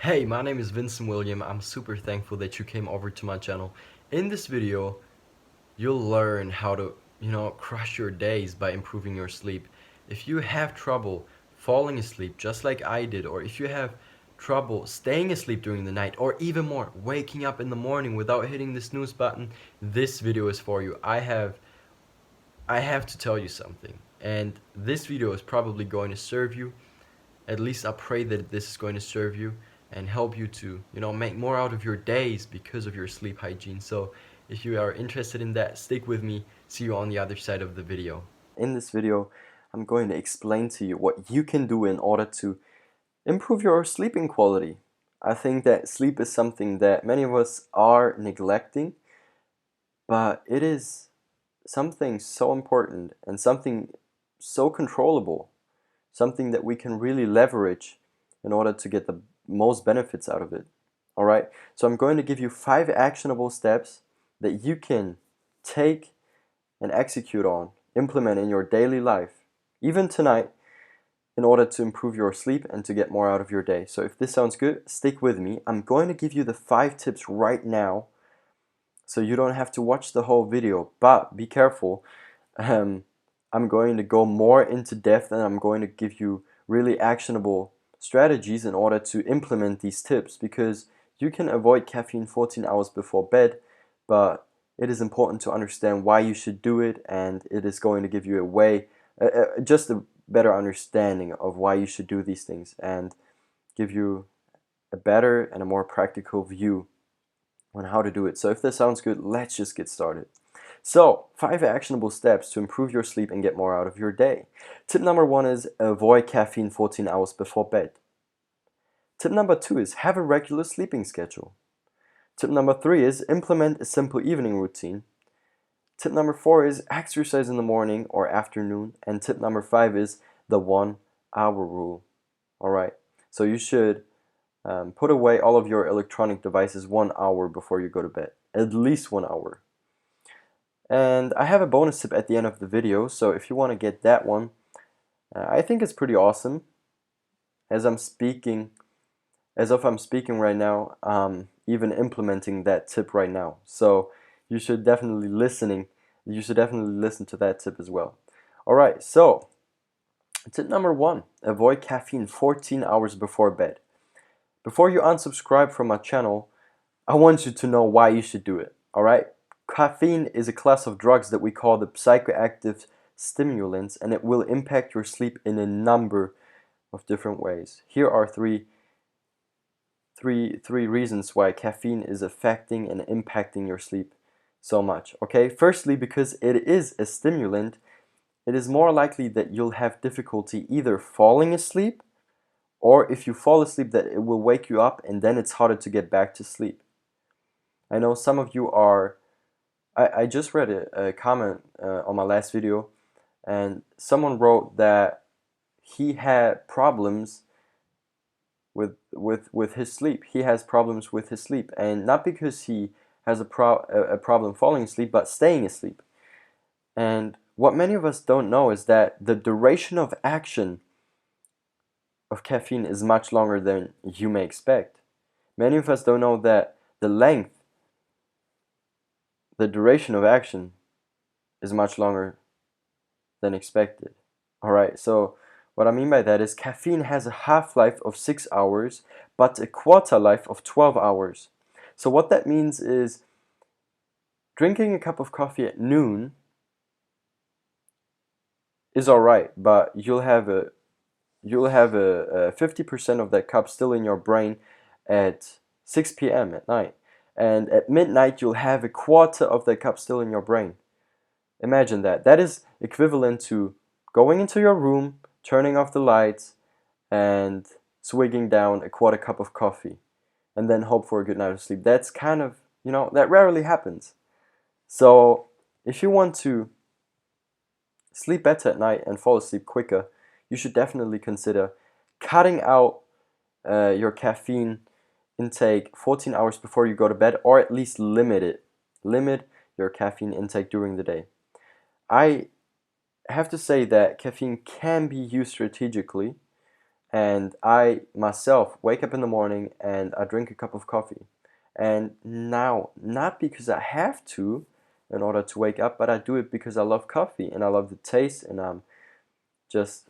Hey, my name is Vincent William. I'm super thankful that you came over to my channel. In this video, you'll learn how to, crush your days by improving your sleep. If you have trouble falling asleep just like I did, or if you have trouble staying asleep during the night, or even more, waking up in the morning without hitting the snooze button, this video is for you. I have to tell you something, and this video is probably going to serve you. At least I pray that this is going to serve you and help you to, make more out of your days because of your sleep hygiene. So if you are interested in that, stick with me. See you on the other side of the video. In this video, I'm going to explain to you what you can do in order to improve your sleeping quality. I think that sleep is something that many of us are neglecting, but it is something so important and something so controllable, something that we can really leverage in order to get the most benefits out of it. All right, so I'm going to give you 5 actionable steps that you can take and execute on, implement in your daily life, even tonight, in order to improve your sleep and to get more out of your day. So if this sounds good, stick with me. I'm going to give you the 5 tips right now so you don't have to watch the whole video, but be careful. Um, I'm going to go more into depth and I'm going to give you really actionable strategies in order to implement these tips, because you can avoid caffeine 14 hours before bed, but it is important to understand why you should do it, and it is going to give you a way, just a better understanding of why you should do these things and give you a better and a more practical view on how to do it. So if this sounds good, let's just get started. So, 5 actionable steps to improve your sleep and get more out of your day. Tip number 1 is avoid caffeine 14 hours before bed. Tip number 2 is have a regular sleeping schedule. Tip number 3 is implement a simple evening routine. Tip number 4 is exercise in the morning or afternoon. And tip number 5 is the 1-hour rule. Alright, so you should put away all of your electronic devices 1 hour before you go to bed. At least 1 hour. And I have a bonus tip at the end of the video, so if you want to get that one, I think it's pretty awesome. As I'm speaking right now, even implementing that tip right now. So you should definitely listen to that tip as well. Alright, so tip number 1, avoid caffeine 14 hours before bed. Before you unsubscribe from my channel, I want you to know why you should do it, alright? Caffeine is a class of drugs that we call the psychoactive stimulants, and it will impact your sleep in a number of different ways. Here are three reasons why caffeine is affecting and impacting your sleep so much. Okay, firstly, because it is a stimulant, it is more likely that you'll have difficulty either falling asleep, or if you fall asleep, that it will wake you up and then it's harder to get back to sleep. I know some of you are I just read a comment on my last video, and someone wrote that he had problems with his sleep. He has problems with his sleep, and not because he has a problem falling asleep, but staying asleep. And what many of us don't know is that the duration of action of caffeine is much longer than you may expect. Many of us don't know that the duration of action is much longer than expected. Alright, so what I mean by that is caffeine has a half-life of 6 hours, but a quarter life of 12 hours. So what that means is drinking a cup of coffee at noon is alright, but you'll have a 50% of that cup still in your brain at 6 p.m. at night. And at midnight, you'll have a quarter of that cup still in your brain. Imagine that. That is equivalent to going into your room, turning off the lights, and swigging down a quarter cup of coffee, and then hope for a good night of sleep. That's kind of, that rarely happens. So if you want to sleep better at night and fall asleep quicker, you should definitely consider cutting out your caffeine intake 14 hours before you go to bed, or at least limit it. Limit your caffeine intake during the day. I have to say that caffeine can be used strategically. and I myself wake up in the morning and I drink a cup of coffee. And now, not because I have to in order to wake up, but I do it because I love coffee and I love the taste, and I'm just,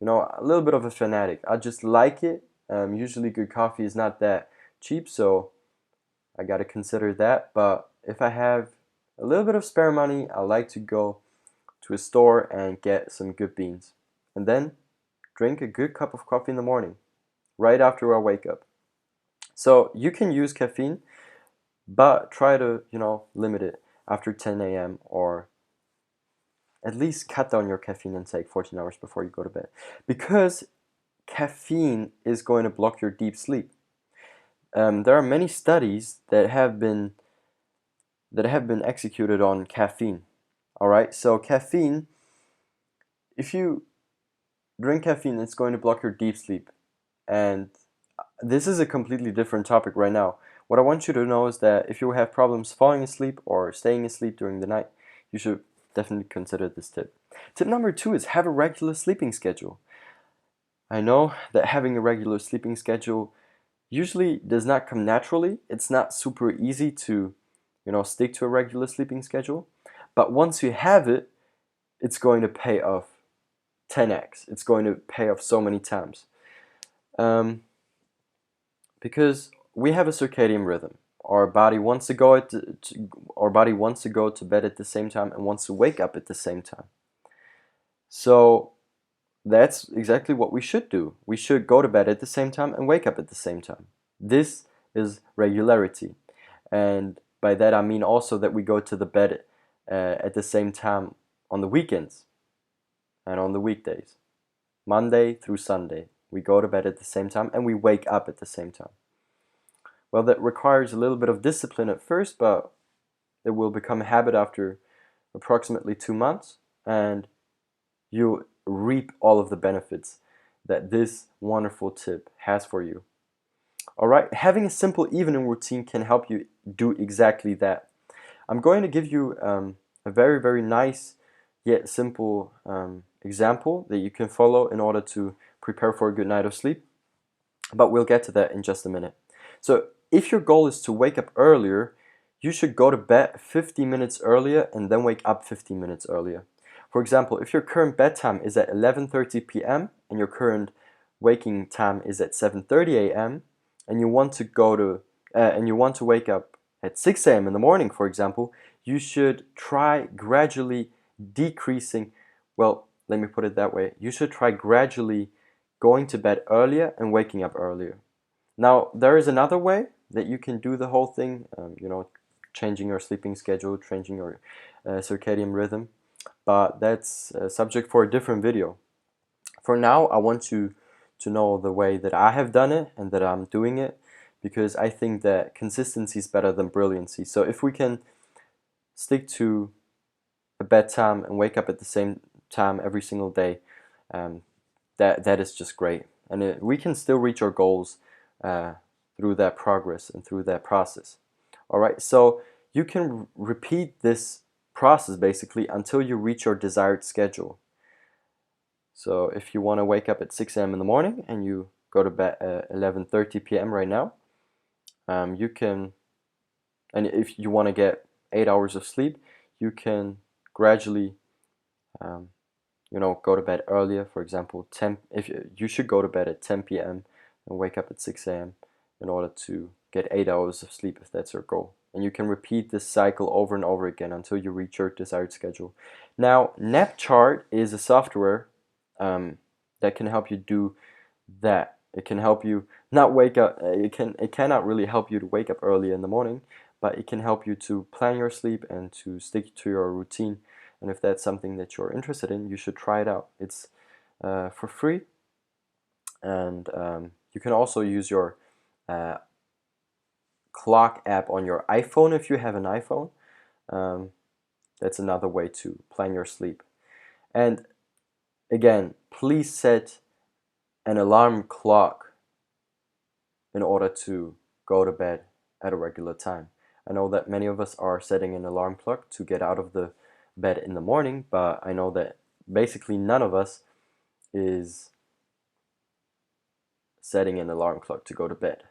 a little bit of a fanatic. I just like it. Usually good coffee is not that cheap, so I got to consider that. But if I have a little bit of spare money, I like to go to a store and get some good beans. And then drink a good cup of coffee in the morning, right after I wake up. So you can use caffeine, but try to, limit it after 10 a.m. or at least cut down your caffeine intake 14 hours before you go to bed. Because caffeine is going to block your deep sleep. There are many studies that have been executed on caffeine. All right, so caffeine, if you drink caffeine, it's going to block your deep sleep. And this is a completely different topic right now. What I want you to know is that if you have problems falling asleep or staying asleep during the night, you should definitely consider this tip. Tip number 2 is have a regular sleeping schedule. I know that having a regular sleeping schedule usually does not come naturally. It's not super easy to, stick to a regular sleeping schedule. But once you have it, it's going to pay off 10x. It's going to pay off so many times. Because we have a circadian rhythm. Our body wants to go to bed at the same time and wants to wake up at the same time. So that's exactly what we should do. We should go to bed at the same time and wake up at the same time. This is regularity. And by that I mean also that we go to the bed at the same time on the weekends and on the weekdays. Monday through Sunday, we go to bed at the same time and we wake up at the same time. Well, that requires a little bit of discipline at first, but it will become a habit after approximately 2 months, and you reap all of the benefits that this wonderful tip has for you. All right, having a simple evening routine can help you do exactly that. I'm going to give you a very, very nice yet simple example that you can follow in order to prepare for a good night of sleep, but we'll get to that in just a minute. So if your goal is to wake up earlier, you should go to bed 50 minutes earlier and then wake up 15 minutes earlier. For example, if your current bedtime is at 11:30 p.m. and your current waking time is at 7:30 a.m. and you want to wake up at 6 a.m. in the morning, for example, you should try gradually decreasing, well, let me put it that way. You should try gradually going to bed earlier and waking up earlier. Now, there is another way that you can do the whole thing, changing your sleeping schedule, changing your circadian rhythm, but that's a subject for a different video. For now, I want you to know the way that I have done it and that I'm doing it, because I think that consistency is better than brilliancy. So if we can stick to a bedtime and wake up at the same time every single day, that is just great. And we can still reach our goals through that progress and through that process. All right, so you can repeat this process basically until you reach your desired schedule. So if you want to wake up at 6 a.m. in the morning and you go to bed at 11:30 p.m. right now, you can, and if you want to get 8 hours of sleep, you can gradually go to bed earlier. For example, you should go to bed at 10 p.m. and wake up at 6 a.m. in order to get 8 hours of sleep if that's your goal. And you can repeat this cycle over and over again until you reach your desired schedule. Now, NapChart is a software that can help you do that. It can help you not wake up. It cannot really help you to wake up early in the morning, but it can help you to plan your sleep and to stick to your routine. And if that's something that you're interested in, you should try it out. It's for free, and you can also use your clock app on your iPhone if you have an iPhone. That's another way to plan your sleep. And again, please set an alarm clock in order to go to bed at a regular time. I know that many of us are setting an alarm clock to get out of the bed in the morning, but I know that basically none of us is setting an alarm clock to go to bed.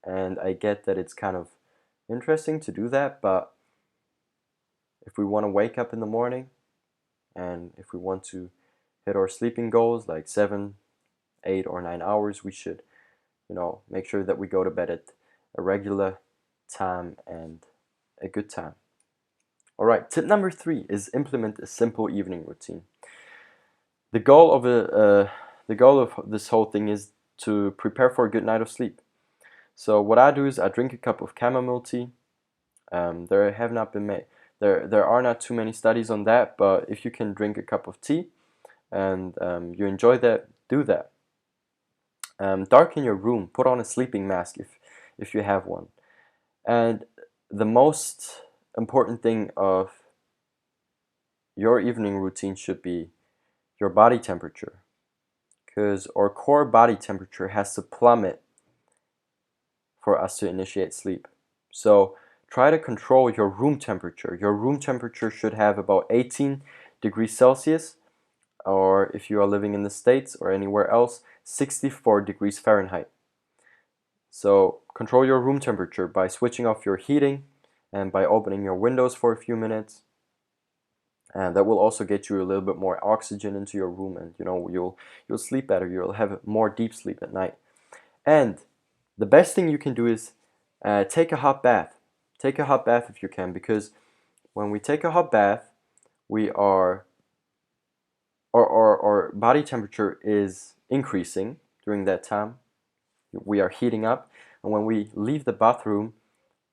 And I get that it's kind of interesting to do that, but if we want to wake up in the morning and if we want to hit our sleeping goals like 7, 8, or 9 hours, we should, make sure that we go to bed at a regular time and a good time. All right, tip number 3 is implement a simple evening routine. The goal of this whole thing is to prepare for a good night of sleep. So what I do is I drink a cup of chamomile tea. There are not too many studies on that, but if you can drink a cup of tea and you enjoy that, do that. Darken your room. Put on a sleeping mask if you have one. And the most important thing of your evening routine should be your body temperature, because our core body temperature has to plummet for us to initiate sleep. So try to control your room temperature. Your room temperature should have about 18 degrees Celsius, or if you are living in the States or anywhere else, 64 degrees Fahrenheit. So control your room temperature by switching off your heating and by opening your windows for a few minutes. And that will also get you a little bit more oxygen into your room, and you'll sleep better. You'll have more deep sleep at night. And the best thing you can do is take a hot bath. Take a hot bath if you can, because when we take a hot bath, our body temperature is increasing during that time. We are heating up, and when we leave the bathroom,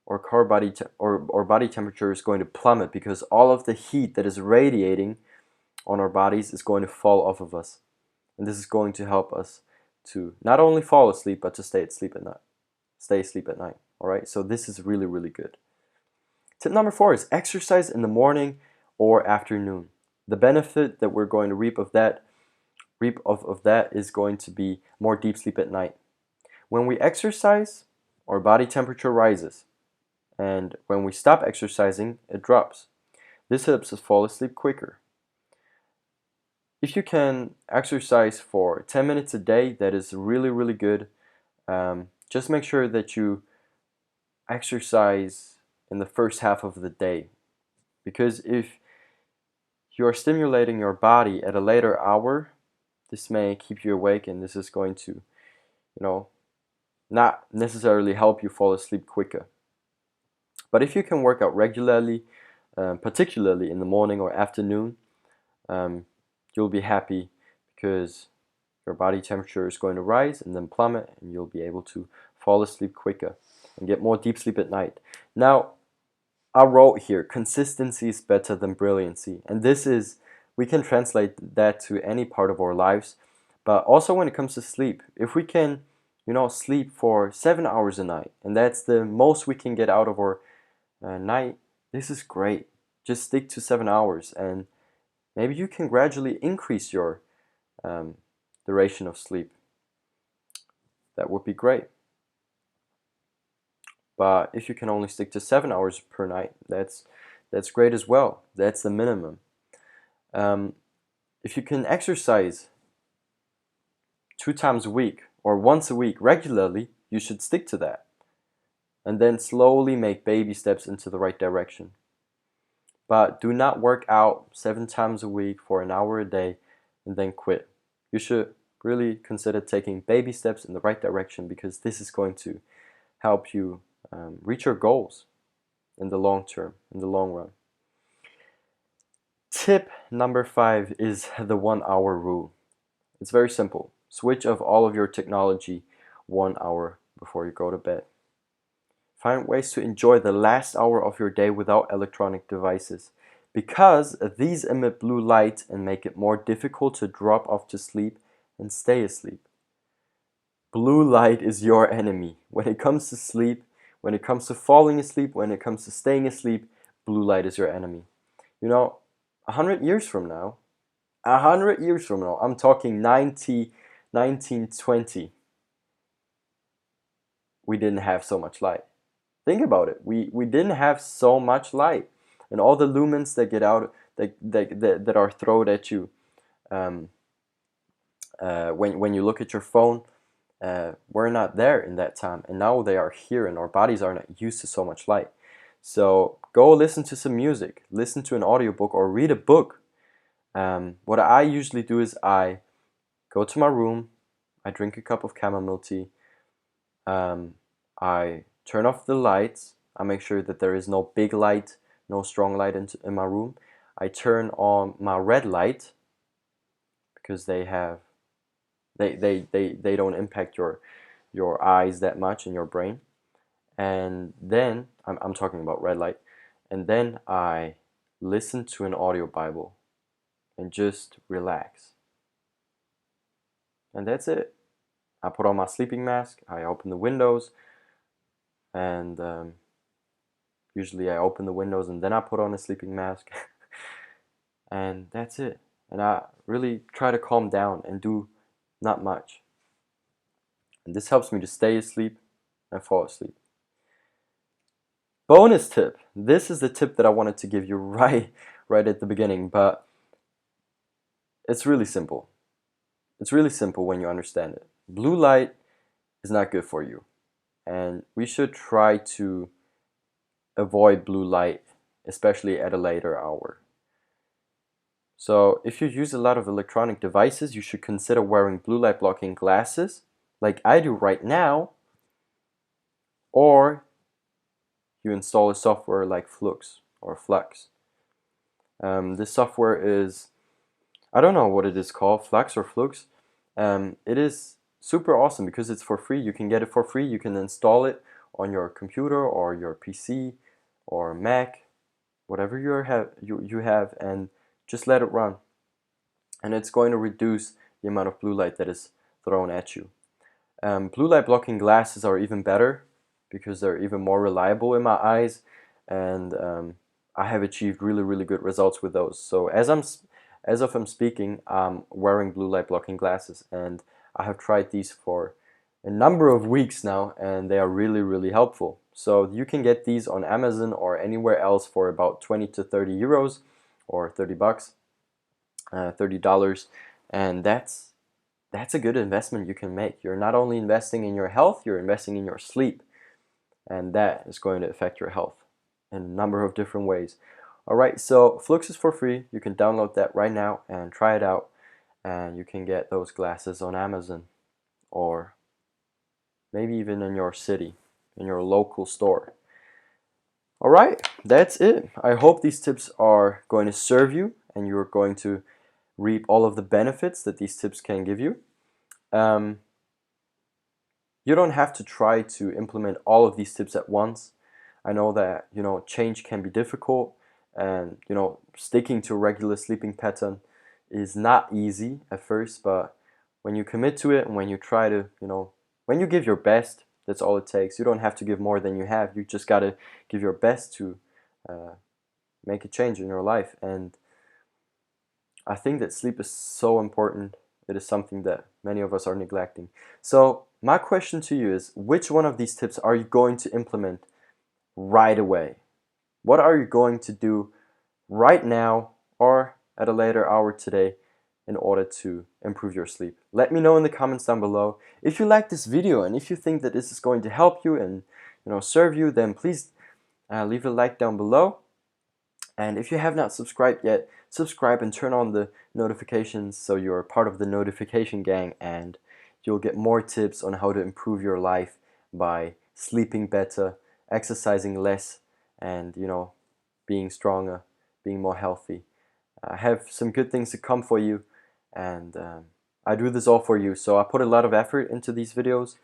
our body temperature is going to plummet, because all of the heat that is radiating on our bodies is going to fall off of us, and this is going to help us to not only fall asleep but to stay asleep at night. All right, so this is really, really good. Tip number 4 is exercise in the morning or afternoon. The benefit that we're going to reap of that is going to be more deep sleep at night. When we exercise, our body temperature rises, and when we stop exercising, it drops. This helps us fall asleep quicker. If you can exercise for 10 minutes a day, that is really, really good. Just make sure that you exercise in the first half of the day, because if you are stimulating your body at a later hour, this may keep you awake, and this is going to, not necessarily help you fall asleep quicker. But if you can work out regularly, particularly in the morning or afternoon, you'll be happy, because your body temperature is going to rise and then plummet, and you'll be able to fall asleep quicker and get more deep sleep at night. Now, I wrote here, consistency is better than brilliancy. And we can translate that to any part of our lives, but also when it comes to sleep. If we can, sleep for 7 hours a night, and that's the most we can get out of our night, this is great. Just stick to 7 hours, and maybe you can gradually increase your duration of sleep. That would be great. But if you can only stick to 7 hours per night, that's great as well. That's the minimum. If you can exercise 2 times a week or once a week regularly, you should stick to that. And then slowly make baby steps into the right direction. But do not work out 7 times a week for an hour a day and then quit. You should really consider taking baby steps in the right direction, because this is going to help you reach your goals in the long term, in the long run. Tip number 5 is the 1 hour rule. It's very simple. Switch off all of your technology 1 hour before you go to bed. Find ways to enjoy the last hour of your day without electronic devices, because these emit blue light and make it more difficult to drop off to sleep and stay asleep. Blue light is your enemy. When it comes to sleep, when it comes to falling asleep, when it comes to staying asleep, blue light is your enemy. 100 years from now, I'm talking 1920, we didn't have so much light. Think about it. We didn't have so much light, and all the lumens that get out, that are thrown at you when you look at your phone, were not there in that time, and now they are here, and our bodies are not used to so much light. So go listen to some music, listen to an audiobook, or read a book. What I usually do is I go to my room, I drink a cup of chamomile tea, I turn off the lights, I make sure that there is no big light, no strong light in my room. I turn on my red light because they don't impact your eyes that much in your brain. And then I'm talking about red light. And then I listen to an audio Bible and just relax. And that's it. I put on my sleeping mask, I open the windows, and usually I open the windows and then I put on a sleeping mask. And that's it. And I really try to calm down and do not much. And this helps me to stay asleep and fall asleep. Bonus tip. This is the tip that I wanted to give you right at the beginning, but it's really simple. It's really simple when you understand it. Blue light is not good for you, and we should try to avoid blue light, especially at a later hour. So if you use a lot of electronic devices, you should consider wearing blue light blocking glasses, like I do right now, or you install a software like Flux or Flux. This software is, I don't know what it is called, Flux or Flux. It is super awesome because it's for free. You can get it for free. You can install it on your computer or your PC or Mac, whatever you have, and just let it run. And it's going to reduce the amount of blue light that is thrown at you. Blue light blocking glasses are even better because they're even more reliable in my eyes, and I have achieved really good results with those. So as I'm speaking, I'm wearing blue light blocking glasses, and I have tried these for a number of weeks now, and they are really helpful. So you can get these on Amazon or anywhere else for about 20 to 30 euros or 30 bucks, $30, and that's a good investment you can make. You're not only investing in your health, you're investing in your sleep, and that is going to affect your health in a number of different ways. Alright, so Flux is for free. You can download that right now and try it out, and you can get those glasses on Amazon or maybe even in your city, in your local store. Alright, that's it. I hope these tips are going to serve you and you're going to reap all of the benefits that these tips can give you. You don't have to try to implement all of these tips at once. I know that, change can be difficult, and, sticking to a regular sleeping pattern is not easy at first, but when you commit to it and when you try to, when you give your best, that's all it takes. You don't have to give more than you have. You just got to give your best to make a change in your life. And I think that sleep is so important. It is something that many of us are neglecting. So my question to you is, which one of these tips are you going to implement right away? What are you going to do right now or at a later hour today in order to improve your sleep? Let me know in the comments down below. If you like this video and if you think that this is going to help you and serve you, then please leave a like down below. And if you have not subscribed yet, subscribe and turn on the notifications so you're part of the notification gang, and you'll get more tips on how to improve your life by sleeping better, exercising less, and being stronger, being more healthy. I have some good things to come for you, and I do this all for you. So I put a lot of effort into these videos,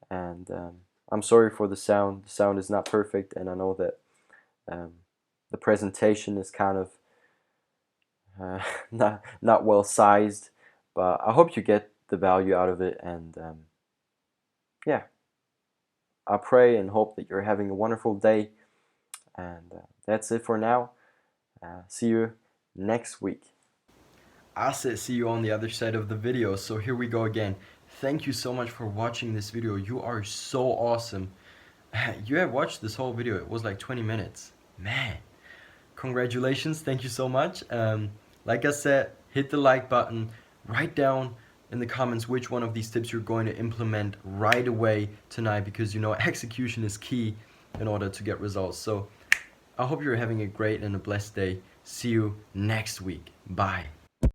and I'm sorry for the sound. The sound is not perfect, and I know that the presentation is kind of not well sized, but I hope you get the value out of it. And yeah, I pray and hope that you're having a wonderful day. And that's it for now. See you next week. I said see you on the other side of the video, so here we go again. Thank you so much for watching this video. You are so awesome. You have watched this whole video. It was like 20 minutes. Man, congratulations. Thank you so much. Like I said, hit the like button, write down in the comments which one of these tips you're going to implement right away tonight, because you know execution is key in order to get results. So I hope you're having a great and a blessed day. See you next week. Bye.